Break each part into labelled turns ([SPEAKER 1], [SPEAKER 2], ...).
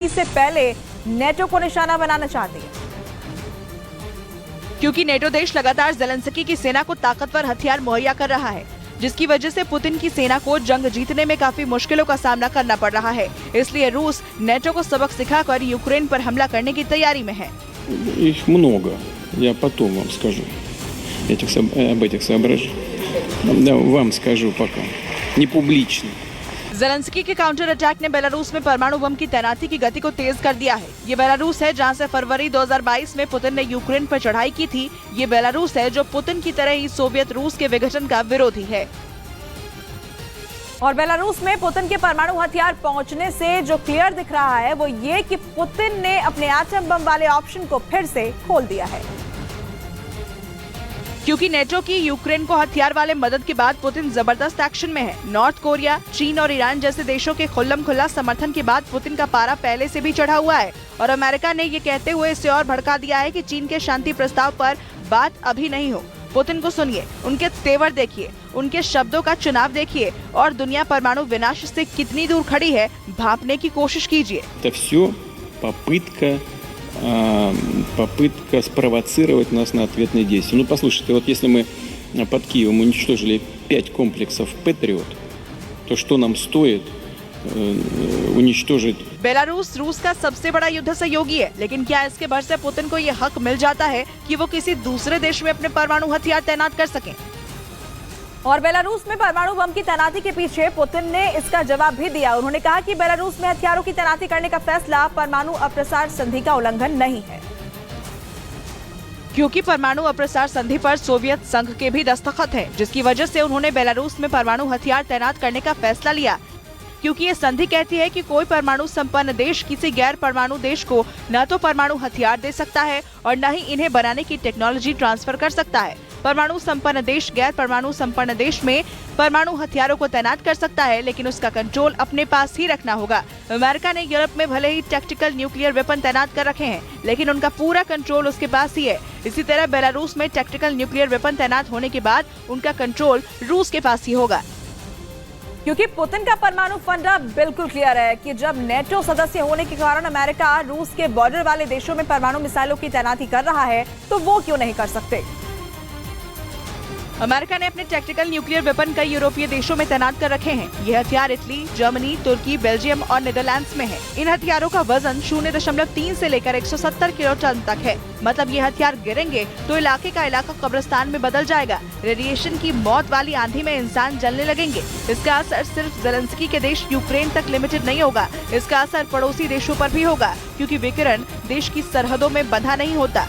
[SPEAKER 1] से पहले नेटो को निशाना बनाना चाहती है,
[SPEAKER 2] क्योंकि नेटो देश लगातार ज़ेलेंस्की की सेना को ताकतवर हथियार मुहैया कर रहा है, जिसकी वजह से पुतिन की सेना को जंग जीतने में काफी मुश्किलों का सामना करना पड़ रहा है। इसलिए रूस नेटो को सबक सिखाकर यूक्रेन पर हमला करने की तैयारी में है।
[SPEAKER 3] Их много. Я потом вам скажу об этих соображениях. Да, вам скажу пока. Не публично.
[SPEAKER 2] ज़ेलेंस्की के काउंटर अटैक ने बेलारूस में परमाणु बम की तैनाती की गति को तेज कर दिया है। ये बेलारूस है जहां से फरवरी 2022 में पुतिन ने यूक्रेन पर चढ़ाई की थी। ये बेलारूस है जो पुतिन की तरह ही सोवियत रूस के विघटन का विरोधी है।
[SPEAKER 1] और बेलारूस में पुतिन के परमाणु हथियार पहुंचने से जो क्लियर दिख रहा है वो ये कि पुतिन ने अपने एटम बम वाले ऑप्शन को फिर से खोल दिया है,
[SPEAKER 2] क्योंकि नेटो की यूक्रेन को हथियार वाले मदद के बाद पुतिन जबरदस्त एक्शन में है। नॉर्थ कोरिया, चीन और ईरान जैसे देशों के खुल्लम-खुल्ला समर्थन के बाद पुतिन का पारा पहले से भी चढ़ा हुआ है और अमेरिका ने ये कहते हुए इसे और भड़का दिया है कि चीन के शांति प्रस्ताव पर बात अभी नहीं हो। पुतिन को सुनिए, उनके तेवर देखिए, उनके शब्दों का चुनाव देखिए और दुनिया परमाणु विनाश से कितनी दूर खड़ी है भांपने की कोशिश कीजिए।
[SPEAKER 3] Это все попытка спровоцировать нас на ответные действия. Ну, послушайте, вот если мы под Киевом уничтожили 5 комплексов Патриот, то что нам стоит уничтожить?
[SPEAKER 2] बेलारूस रूस का सबसे बड़ा युद्ध सहयोगी है, लेकिन क्या इसके भर से पुतिन को ये हक मिल जाता है कि वो किसी दूसरे देश में अपने परमाणु हथियार तैनात कर सकें?
[SPEAKER 1] और बेलारूस में परमाणु बम की तैनाती के पीछे पुतिन ने इसका जवाब भी दिया। उन्होंने कहा कि बेलारूस में हथियारों की तैनाती करने का फैसला परमाणु अप्रसार संधि का उल्लंघन नहीं है,
[SPEAKER 2] क्योंकि परमाणु अप्रसार संधि पर सोवियत संघ के भी दस्तखत हैं, जिसकी वजह से उन्होंने बेलारूस में परमाणु हथियार तैनात करने का फैसला लिया। क्योंकि ये संधि कहती है कि कोई परमाणु संपन्न देश किसी गैर परमाणु देश को न तो परमाणु हथियार दे सकता है और न ही इन्हें बनाने की टेक्नोलॉजी ट्रांसफर कर सकता है। परमाणु संपन्न देश गैर परमाणु संपन्न देश में परमाणु हथियारों को तैनात कर सकता है, लेकिन उसका कंट्रोल अपने पास ही रखना होगा। अमेरिका ने यूरोप में भले ही टैक्टिकल न्यूक्लियर वेपन तैनात कर रखे हैं, लेकिन उनका पूरा कंट्रोल उसके पास ही है। इसी तरह बेलारूस में टैक्टिकल न्यूक्लियर वेपन तैनात होने के बाद उनका कंट्रोल रूस के पास ही होगा।
[SPEAKER 1] क्योंकि पुतिन का परमाणु फंडा बिल्कुल क्लियर है कि जब नेटो सदस्य होने के कारण अमेरिका रूस के बॉर्डर वाले देशों में परमाणु मिसाइलों की तैनाती कर रहा है, तो वो क्यों नहीं कर सकते?
[SPEAKER 2] अमेरिका ने अपने टैक्टिकल न्यूक्लियर वेपन कई यूरोपीय देशों में तैनात कर रखे हैं। ये हथियार इटली, जर्मनी, तुर्की, बेल्जियम और नीदरलैंड्स में है। इन हथियारों का वजन 0.3 से लेकर 170 किलोटन तक है। मतलब ये हथियार गिरेंगे तो इलाके का इलाका कब्रिस्तान में बदल जाएगा। रेडिएशन की मौत वाली आंधी में इंसान जलने लगेंगे। इसका असर सिर्फ ज़ेलेंस्की के देश यूक्रेन तक लिमिटेड नहीं होगा, इसका असर पड़ोसी देशों पर भी होगा, क्योंकि विकिरण देश की सरहदों में बंधा नहीं होता।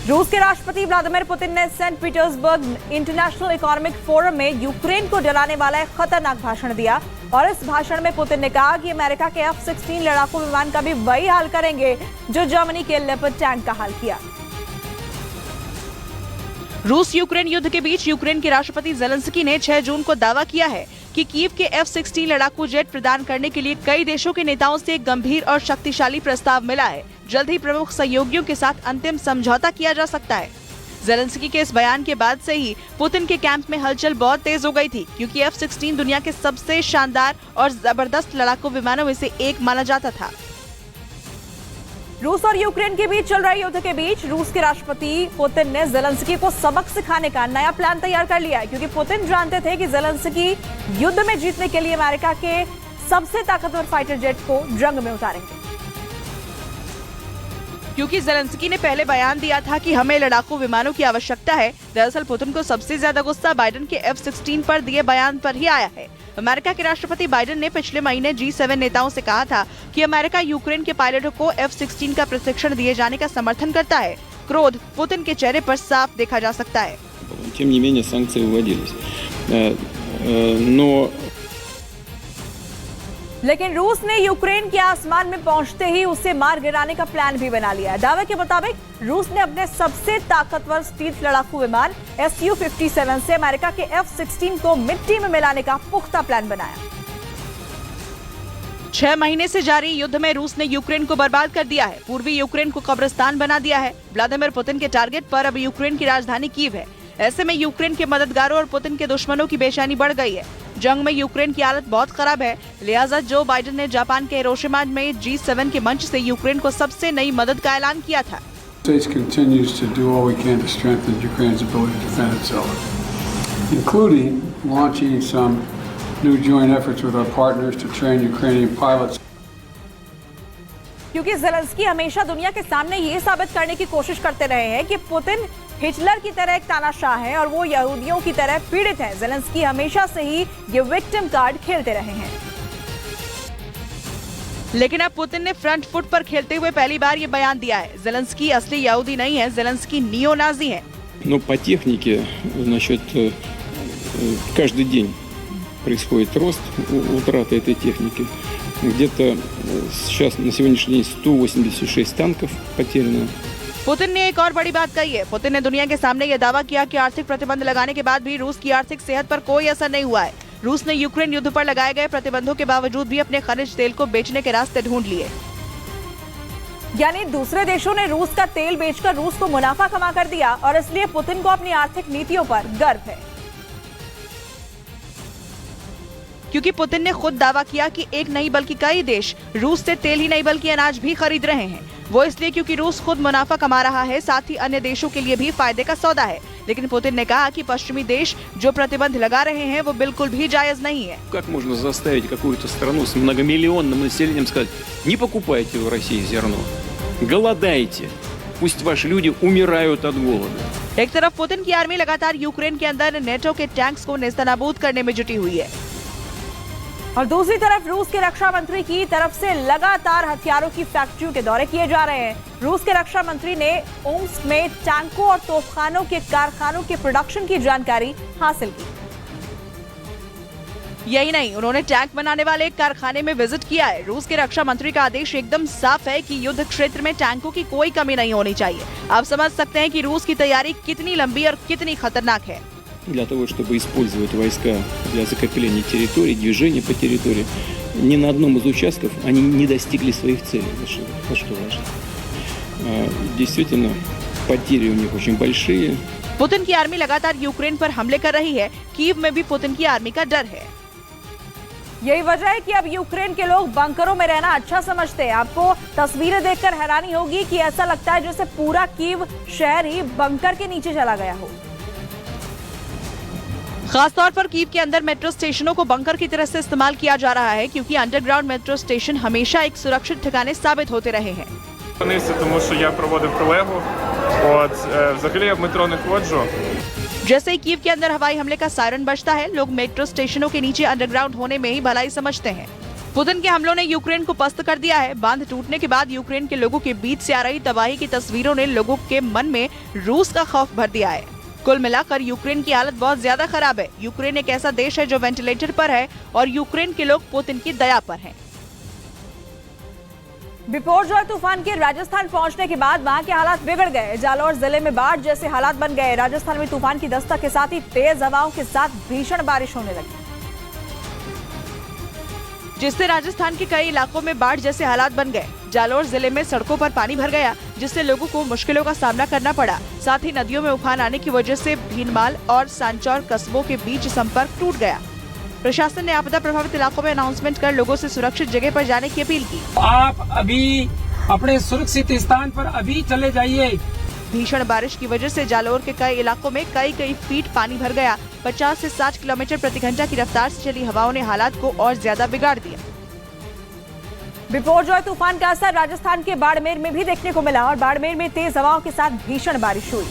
[SPEAKER 1] रूस के राष्ट्रपति व्लादिमीर पुतिन ने Saint Petersburg international economic forum में यूक्रेन को डराने वाला एक खतरनाक भाषण दिया और इस भाषण में पुतिन ने कहा कि अमेरिका के F-16 लड़ाकू विमान का भी वही हाल करेंगे जो जर्मनी के लेपर्ड टैंक का हाल किया।
[SPEAKER 2] रूस यूक्रेन युद्ध के बीच यूक्रेन के राष्ट्रपति ज़ेलेंस्की ने 6 जून को दावा किया है कि कीव के F-16 लड़ाकू जेट प्रदान करने के लिए कई देशों के नेताओं से एक गंभीर और शक्तिशाली प्रस्ताव मिला है। जल्द ही प्रमुख सहयोगियों के साथ अंतिम समझौता किया जा सकता है। ज़ेलेंस्की के इस बयान के बाद से ही पुतिन के कैंप में हलचल बहुत तेज हो गई थी, क्योंकि F-16 दुनिया के सबसे शानदार और जबरदस्त लड़ाकू विमानों में से एक माना जाता था।
[SPEAKER 1] रूस और यूक्रेन के बीच चल रहे युद्ध के बीच रूस के राष्ट्रपति पुतिन ने ज़ेलेंस्की को सबक सिखाने का नया प्लान तैयार कर लिया है, क्योंकि पुतिन जानते थे कि ज़ेलेंस्की युद्ध में जीतने के लिए अमेरिका के सबसे ताकतवर फाइटर जेट को जंग में उतारेंगे।
[SPEAKER 2] क्योंकि ज़ेलेंस्की ने पहले बयान दिया था कि हमें लड़ाकू विमानों की आवश्यकता है। दरअसल पुतिन को सबसे ज्यादा गुस्सा बाइडेन के F-16 पर दिए बयान पर ही आया है। अमेरिका के राष्ट्रपति बाइडेन ने पिछले महीने G7 नेताओं से कहा था कि अमेरिका यूक्रेन के पायलटों को F-16 का प्रशिक्षण दिए जाने का समर्थन करता है। क्रोध पुतिन के चेहरे पर साफ देखा जा सकता है।
[SPEAKER 3] Тем не менее, санкции вводились. Но
[SPEAKER 1] लेकिन रूस ने यूक्रेन के आसमान में पहुंचते ही उसे मार गिराने का प्लान भी बना लिया है। दावे के मुताबिक रूस ने अपने सबसे ताकतवर स्टील्थ लड़ाकू विमान Su-57 से अमेरिका के F-16 को मिट्टी में मिलाने का पुख्ता प्लान बनाया।
[SPEAKER 2] 6 महीने से जारी युद्ध में रूस ने यूक्रेन को बर्बाद कर दिया है। पूर्वी यूक्रेन को कब्रिस्तान बना दिया है। व्लादिमीर पुतिन के टारगेट पर अब यूक्रेन की राजधानी कीव है। ऐसे में यूक्रेन के मददगारों और पुतिन के दुश्मनों की बेचैनी बढ़ गई है। जंग में यूक्रेन की हालत बहुत खराब है, लिहाजा जो बाइडेन ने जापान के हिरोशिमा में G7 के मंच से यूक्रेन को सबसे नई मदद का ऐलान किया था।
[SPEAKER 4] States continues to do all we can to strengthen Ukraine's ability to defend itself, including launching some new joint efforts with our partners to train Ukrainian pilots.
[SPEAKER 1] क्योंकि ज़ेलेंस्की हमेशा दुनिया के सामने ये साबित करने की कोशिश करते रहे हैं कि पुतिन हिटलर की तरह एक तानाशाह है और वो यहूदियों की तरह पीड़ित है। ज़ेलेंस्की हमेशा से ही ये विक्टिम कार्ड खेलते रहे हैं।
[SPEAKER 2] लेकिन अब पुतिन ने फ्रंट फुट पर खेलते हुए पहली बार ये बयान दिया है। ज़ेलेंस्की असली यहूदी नहीं है, ज़ेलेंस्की नियो नाजी है।
[SPEAKER 3] Но по технике, значит, каждый день происходит рост утраты этой техники. Где-то сейчас на сегодняшний день 186 танков потеряно.
[SPEAKER 2] पुतिन ने एक और बड़ी बात कही है। पुतिन ने दुनिया के सामने ये दावा किया कि आर्थिक प्रतिबंध लगाने के बाद भी रूस की आर्थिक सेहत पर कोई असर नहीं हुआ है। रूस ने यूक्रेन युद्ध पर लगाए गए प्रतिबंधों के बावजूद भी अपने खनिज तेल को बेचने के रास्ते ढूंढ लिए।
[SPEAKER 1] यानी दूसरे देशों ने रूस का तेल बेचकर रूस को मुनाफा कमा कर दिया और इसलिए पुतिन को अपनी आर्थिक नीतियों पर गर्व है।
[SPEAKER 2] क्योंकि पुतिन ने खुद दावा किया कि एक नहीं बल्कि कई देश रूस से तेल ही नहीं बल्कि अनाज भी खरीद रहे हैं। वो इसलिए क्योंकि रूस खुद मुनाफा कमा रहा है, साथ ही अन्य देशों के लिए भी फायदे का सौदा है। लेकिन पुतिन ने कहा कि पश्चिमी देश जो प्रतिबंध लगा रहे हैं वो बिल्कुल भी जायज नहीं है।
[SPEAKER 3] Как можно заставить какую-то страну с многомиллионным населением сказать: не покупайте в России зерно, голодайте, пусть ваши люди умирают от голода.
[SPEAKER 2] एक तरफ पुतिन की आर्मी लगातार यूक्रेन के अंदर नेटो के टैंक्स को नेस्तनाबूद करने में जुटी हुई है
[SPEAKER 1] और दूसरी तरफ रूस के रक्षा मंत्री की तरफ से लगातार हथियारों की फैक्ट्रियों के दौरे किए जा रहे हैं। रूस के रक्षा मंत्री ने ओम्स्क में टैंकों और तोपखानों के कारखानों के प्रोडक्शन की जानकारी हासिल की।
[SPEAKER 2] यही नहीं, उन्होंने टैंक बनाने वाले एक कारखाने में विजिट किया है। रूस के रक्षा मंत्री का आदेश एकदम साफ है कि युद्ध क्षेत्र में टैंकों की कोई कमी नहीं होनी चाहिए। आप समझ सकते हैं कि रूस की तैयारी कितनी लंबी और कितनी खतरनाक है।
[SPEAKER 3] Для того, чтобы использовать войска для закрепления территории, движения по территории, ни на одном из участков они не достигли своих целей. Вот что важно. Действительно, потери у них очень большие.
[SPEAKER 2] पुतिन की आर्मी लगातार यूक्रेन पर हमले कर रही है। कीव में भी पुतिन की आर्मी का डर है।
[SPEAKER 1] यही वजह है कि अब यूक्रेन के लोग बंकरों में रहना अच्छा समझते हैं। आपको तस्वीरें देखकर हैरानी होगी कि ऐसा लगता है जैसे पूरा कीव शहर ही बंकर के नीचे चला गया हो।
[SPEAKER 2] खासतौर पर कीव के अंदर मेट्रो स्टेशनों को बंकर की तरह से इस्तेमाल किया जा रहा है, क्योंकि अंडरग्राउंड मेट्रो स्टेशन हमेशा एक सुरक्षित ठिकाने साबित होते रहे हैं।
[SPEAKER 5] Тому що я проводив прилегу. Взагалі я в метро не ходжу.
[SPEAKER 2] जैसे ही कीव के अंदर हवाई हमले का सायरन बजता है, लोग मेट्रो स्टेशनों के नीचे अंडरग्राउंड होने में ही भलाई समझते हैं। पुतिन के हमलों ने यूक्रेन को पस्त कर दिया है। बांध टूटने के बाद यूक्रेन के लोगों के बीच से आ रही तबाही की तस्वीरों ने लोगों के मन में रूस का खौफ भर दिया है। कुल मिलाकर यूक्रेन की हालत बहुत ज्यादा खराब है। यूक्रेन एक ऐसा देश है जो वेंटिलेटर पर है और यूक्रेन के लोग पुतिन की दया पर हैं।
[SPEAKER 1] बिपोरजॉय तूफान के राजस्थान पहुंचने के बाद वहां के हालात बिगड़ गए। जालौर जिले में बाढ़ जैसे हालात बन गए। राजस्थान में तूफान की दस्तक के साथ ही तेज हवाओं के साथ भीषण बारिश होने लगी,
[SPEAKER 2] जिससे राजस्थान के कई इलाकों में बाढ़ जैसे हालात बन गए। जालौर जिले में सड़कों पर पानी भर गया, जिससे लोगों को मुश्किलों का सामना करना पड़ा। साथ ही नदियों में उफान आने की वजह से भीनमाल और सांचौर कस्बों के बीच संपर्क टूट गया। प्रशासन ने आपदा प्रभावित इलाकों में अनाउंसमेंट कर लोगों से सुरक्षित जगह पर जाने की अपील की।
[SPEAKER 6] आप अभी अपने सुरक्षित स्थान पर अभी चले जाइए।
[SPEAKER 2] भीषण बारिश की वजह से जालौर के कई इलाकों में कई फीट पानी भर गया। 50 से 60 किलोमीटर प्रति घंटा की रफ्तार से चली हवाओं ने हालात को और ज्यादा बिगाड़ दिया।
[SPEAKER 1] बिपोरजॉय तूफान का असर राजस्थान के बाड़मेर में भी देखने को मिला और बाड़मेर में तेज हवाओं के साथ भीषण बारिश हुई,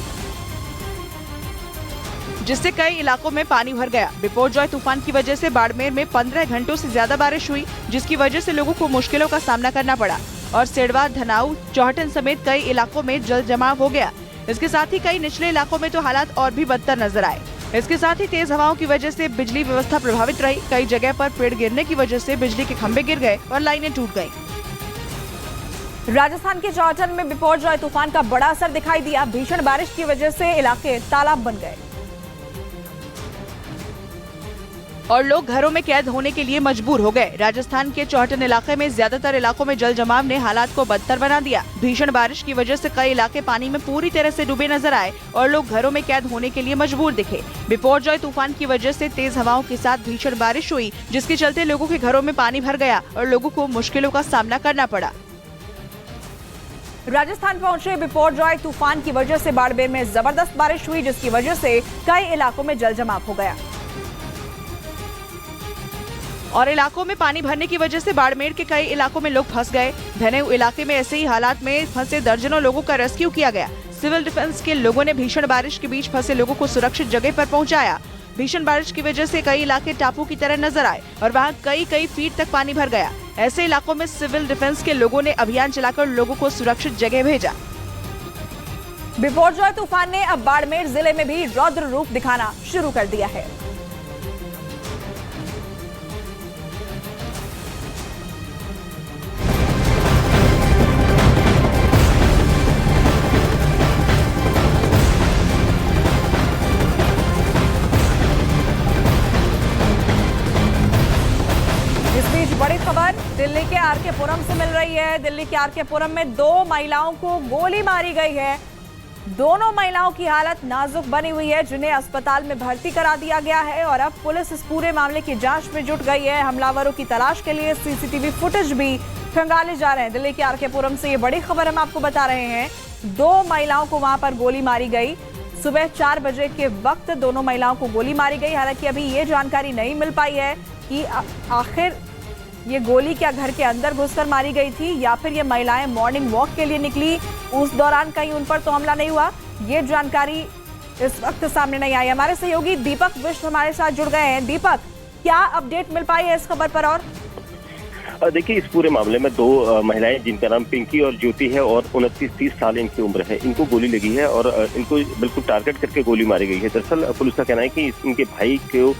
[SPEAKER 2] जिससे कई इलाकों में पानी भर गया। बिपोरजॉय तूफान की वजह से बाड़मेर में 15 घंटों से ज्यादा बारिश हुई, जिसकी वजह से लोगों को मुश्किलों का सामना करना पड़ा और सिडवा, धनाऊ, चौहटन समेत कई इलाकों में जल जमाव हो गया। इसके साथ ही कई निचले इलाकों में तो हालात और भी बदतर नजर आए। इसके साथ ही तेज हवाओं की वजह से बिजली व्यवस्था प्रभावित रही। कई जगह पर पेड़ गिरने की वजह से बिजली के खंभे गिर गए और लाइनें टूट गयी।
[SPEAKER 1] राजस्थान के चौहटन में बिपोरजॉय तूफान का बड़ा असर दिखाई दिया। भीषण बारिश की वजह से इलाके तालाब बन गए।
[SPEAKER 2] और लोग घरों में कैद होने के लिए मजबूर हो गए। राजस्थान के चौहटन इलाके में ज्यादातर इलाकों में जल जमाव ने हालात को बदतर बना दिया। भीषण बारिश की वजह से कई इलाके पानी में पूरी तरह से डूबे नजर आए और लोग घरों में कैद होने के लिए मजबूर दिखे। बिपोरजॉय तूफान की वजह से तेज हवाओं के साथ भीषण बारिश हुई, जिसके चलते लोगों के घरों में पानी भर गया और लोगों को मुश्किलों का सामना करना पड़ा।
[SPEAKER 1] राजस्थान पहुंचे बिपोरजॉय तूफान की वजह से बाड़मेर में जबरदस्त बारिश हुई, जिसकी वजह से कई इलाकों में जल जमाव हो गया
[SPEAKER 2] और इलाकों में पानी भरने की वजह से बाड़मेर के कई इलाकों में लोग फंस गए। धनेऊ इलाके में ऐसे ही हालात में फंसे दर्जनों लोगों का रेस्क्यू किया गया। सिविल डिफेंस के लोगों ने भीषण बारिश के बीच फंसे लोगों को सुरक्षित जगह पर पहुंचाया। भीषण बारिश की वजह से कई इलाके टापू की तरह नजर आए और वहां कई फीट तक पानी भर गया। ऐसे इलाकों में सिविल डिफेंस के लोगों ने अभियान चलाकर लोगों को सुरक्षित जगह भेजा।
[SPEAKER 1] बिपोरजॉय तूफान ने अब बाड़मेर जिले में भी रौद्र रूप दिखाना शुरू कर दिया है। बड़ी खबर दिल्ली के आरके पुरम से मिल रही है। दिल्ली के आरके पुरम में 2 महिलाओं को गोली मारी गई है। दोनों महिलाओं की हालत नाजुक बनी हुई है, जिन्हें अस्पताल में भर्ती करा दिया गया है और अब पुलिस इस पूरे मामले की जांच में जुट गई है। हमलावरों की तलाश के लिए सीसीटीवी फुटेज भी खंगाले जा रहे हैं। दिल्ली के आरके पुरम से ये बड़ी खबर हम आपको बता रहे हैं। 2 महिलाओं को वहां पर गोली मारी गई। सुबह 4 बजे के वक्त दोनों महिलाओं को गोली मारी गई। हालांकि अभी ये जानकारी नहीं मिल पाई है कि आखिर ये गोली क्या घर के अंदर घुसकर मारी गई थी या फिर ये महिलाएं मॉर्निंग वॉक के लिए निकली, उस दौरान कहीं उन पर तो हमला नहीं हुआ। ये जानकारी इस वक्त सामने नहीं आई। हमारे सहयोगी दीपक विश्व हमारे साथ जुड़ गए हैं। दीपक, क्या अपडेट मिल पाई है इस खबर पर? और
[SPEAKER 7] देखिए, इस पूरे मामले में 2 महिलाएं जिनका नाम पिंकी और ज्योति है और 29-30 साल इनकी उम्र है, इनको गोली लगी है और इनको बिल्कुल टारगेट करके गोली मारी गई है। दरअसल पुलिस का कहना है कि इनके भाई के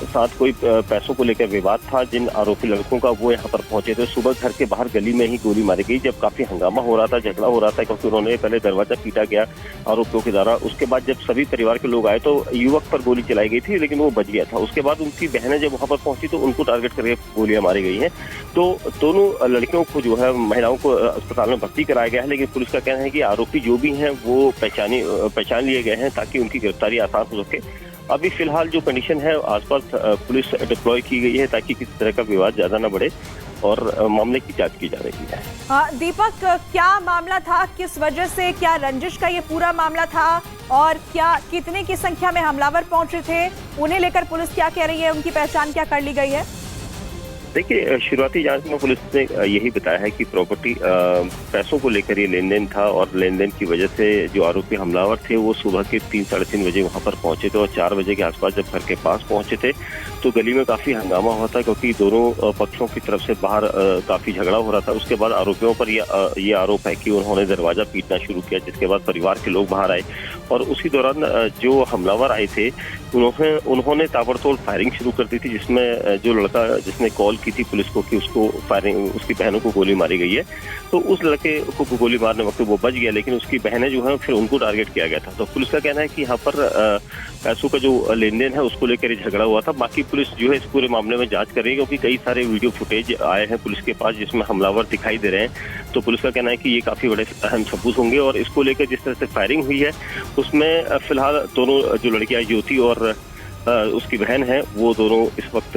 [SPEAKER 7] साथ कोई पैसों को लेकर विवाद था। जिन आरोपी लड़कों का वो यहाँ पर पहुंचे थे, सुबह घर के बाहर गली में ही गोली मारी गई, जब काफी हंगामा हो रहा था, झगड़ा हो रहा था, क्योंकि उन्होंने पहले दरवाजा पीटा गया आरोपियों के द्वारा। उसके बाद जब सभी परिवार के लोग आए तो युवक पर गोली चलाई गई थी, लेकिन वो बच गया था। उसके बाद उनकी बहनें जब वहां पर पहुंची तो उनको टारगेट करके गोलियां मारी गई हैं। तो दोनों लड़कियों को जो है, महिलाओं को अस्पताल में भर्ती कराया गया है, लेकिन पुलिस का कहना है कि आरोपी जो भी हैं वो पहचान लिए गए हैं ताकि उनकी गिरफ्तारी आसान हो सके। अभी फिलहाल जो कंडीशन है, आसपास पुलिस डिप्लॉय की गई है ताकि किसी तरह का विवाद ज्यादा न बढ़े और मामले की जांच की जा रही है।
[SPEAKER 1] दीपक, क्या मामला था, किस वजह से, क्या रंजिश का ये पूरा मामला था और क्या कितने की संख्या में हमलावर पहुंचे थे, उन्हें लेकर पुलिस क्या कह रही है, उनकी पहचान क्या कर ली गई है?
[SPEAKER 7] देखिए, शुरुआती जांच में पुलिस ने यही बताया है कि प्रॉपर्टी पैसों को लेकर ये लेन देन था और लेन देन की वजह से जो आरोपी हमलावर थे वो सुबह के 3-3:30 बजे वहां पर पहुंचे थे और 4 बजे के आसपास जब घर के पास पहुंचे थे तो गली में काफी हंगामा हुआ था, क्योंकि दोनों पक्षों की तरफ से बाहर काफी झगड़ा हो रहा था। उसके बाद आरोपियों पर ये आरोप है कि उन्होंने दरवाजा पीटना शुरू किया, जिसके बाद परिवार के लोग बाहर आए और उसी दौरान जो हमलावर आए थे उन्होंने ताबड़तोड़ फायरिंग शुरू कर दी थी, जिसमें जो लड़का जिसने कॉल की थी पुलिस को कि उसको फायरिंग, उसकी बहनों को गोली मारी गई है, तो उस लड़के को गोली मारने वक्त वो बच गया, लेकिन उसकी बहनें जो है फिर उनको टारगेट किया गया था। तो पुलिस का कहना है कि यहाँ पर पैसों का जो लेन देन है उसको लेकर ही झगड़ा हुआ था। बाकी पुलिस जो है इस पूरे मामले में जांच कर रही है, क्योंकि कई सारे वीडियो फुटेज आए हैं पुलिस के पास जिसमें हमलावर दिखाई दे रहे हैं। तो पुलिस का कहना है कि ये काफी बड़े अहम सबूत होंगे और इसको लेकर जिस तरह से फायरिंग हुई है उसमें फिलहाल दोनों जो लड़कियां ज्योति और उसकी बहन है वो दोनों इस वक्त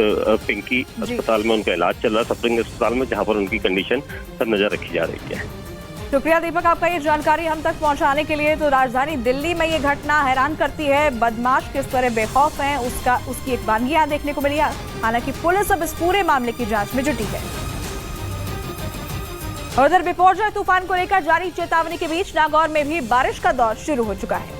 [SPEAKER 7] पिंकी अस्पताल में उनका इलाज चल रहा है, सप्रिंग अस्पताल में, जहां पर उनकी कंडीशन पर नजर रखी जा रही है।
[SPEAKER 1] शुक्रिया दीपक आपका ये जानकारी हम तक पहुंचाने के लिए। तो राजधानी दिल्ली में ये घटना हैरान करती है। बदमाश किस तरह बेखौफ हैं उसकी एक वानगी यहाँ देखने को मिली। हालांकि पुलिस अब इस पूरे मामले की जांच में जुटी है। उधर बिपोरजॉय तूफान को लेकर जारी चेतावनी के बीच नागौर में भी बारिश का दौर शुरू हो चुका है।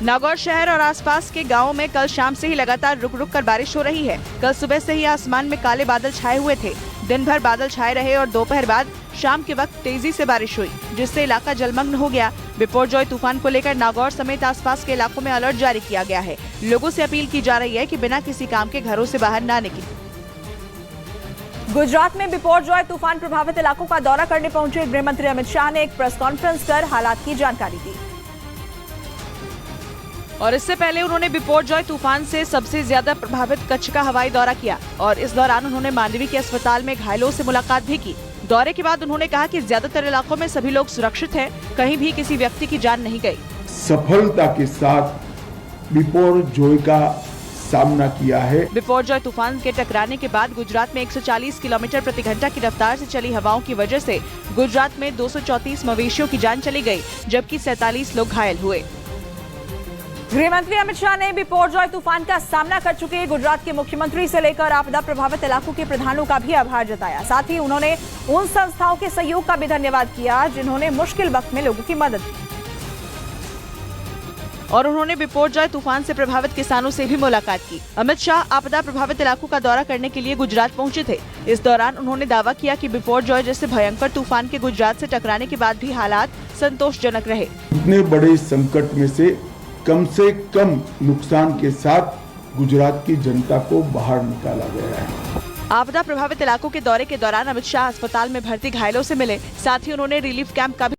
[SPEAKER 2] नागौर शहर और आसपास के गांवों में कल शाम से ही लगातार रुक रुक कर बारिश हो रही है। कल सुबह से ही आसमान में काले बादल छाए हुए थे। दिन भर बादल छाए रहे और दोपहर बाद शाम के वक्त तेजी से बारिश हुई, जिससे इलाका जलमग्न हो गया। बिपोरजॉय तूफान को लेकर नागौर समेत आसपास के इलाकों में अलर्ट जारी किया गया है। लोगों से अपील की जा रही है कि बिना किसी काम के घरों से बाहर न निकलें।
[SPEAKER 1] गुजरात में बिपोरजॉय तूफान प्रभावित इलाकों का दौरा करने पहुंचे गृह मंत्री अमित शाह ने एक प्रेस कॉन्फ्रेंस कर हालात की जानकारी दी।
[SPEAKER 2] और इससे पहले उन्होंने बिपोरजॉय तूफान से सबसे ज्यादा प्रभावित कच्छ का हवाई दौरा किया और इस दौरान उन्होंने मांडवी के अस्पताल में घायलों से मुलाकात भी की। दौरे के बाद उन्होंने कहा कि ज्यादातर इलाकों में सभी लोग सुरक्षित हैं, कहीं भी किसी व्यक्ति की जान नहीं गई।
[SPEAKER 8] सफलता के साथ बिपोरजॉय का सामना किया है।
[SPEAKER 2] बिपोरजॉय तूफान के टकराने के बाद गुजरात में 140 किलोमीटर प्रति घंटा की रफ्तार से चली हवाओं की वजह से गुजरात में 234 मवेशियों की जान चली गई, जबकि 47 लोग घायल हुए।
[SPEAKER 1] गृह मंत्री अमित शाह ने बिपोरजॉय तूफान का सामना कर चुके गुजरात के मुख्यमंत्री से लेकर आपदा प्रभावित इलाकों के प्रधानों का भी आभार जताया। साथ ही उन्होंने उन संस्थाओं के सहयोग का भी धन्यवाद किया जिन्होंने मुश्किल वक्त में लोगों की मदद की।
[SPEAKER 2] और उन्होंने बिपोरजॉय तूफान से प्रभावित किसानों से भी मुलाकात की। अमित शाह आपदा प्रभावित इलाकों का दौरा करने के लिए गुजरात पहुंचे थे। इस दौरान उन्होंने दावा किया कि बिपोरजॉय जैसे भयंकर तूफान के गुजरात से टकराने के बाद भी हालात संतोषजनक रहे।
[SPEAKER 8] इतने बड़े संकट में से कम नुकसान के साथ गुजरात की जनता को बाहर निकाला गया है।
[SPEAKER 2] आपदा प्रभावित इलाकों के दौरे के दौरान अमित शाह अस्पताल में भर्ती घायलों से मिले, साथ ही उन्होंने रिलीफ कैंप का भी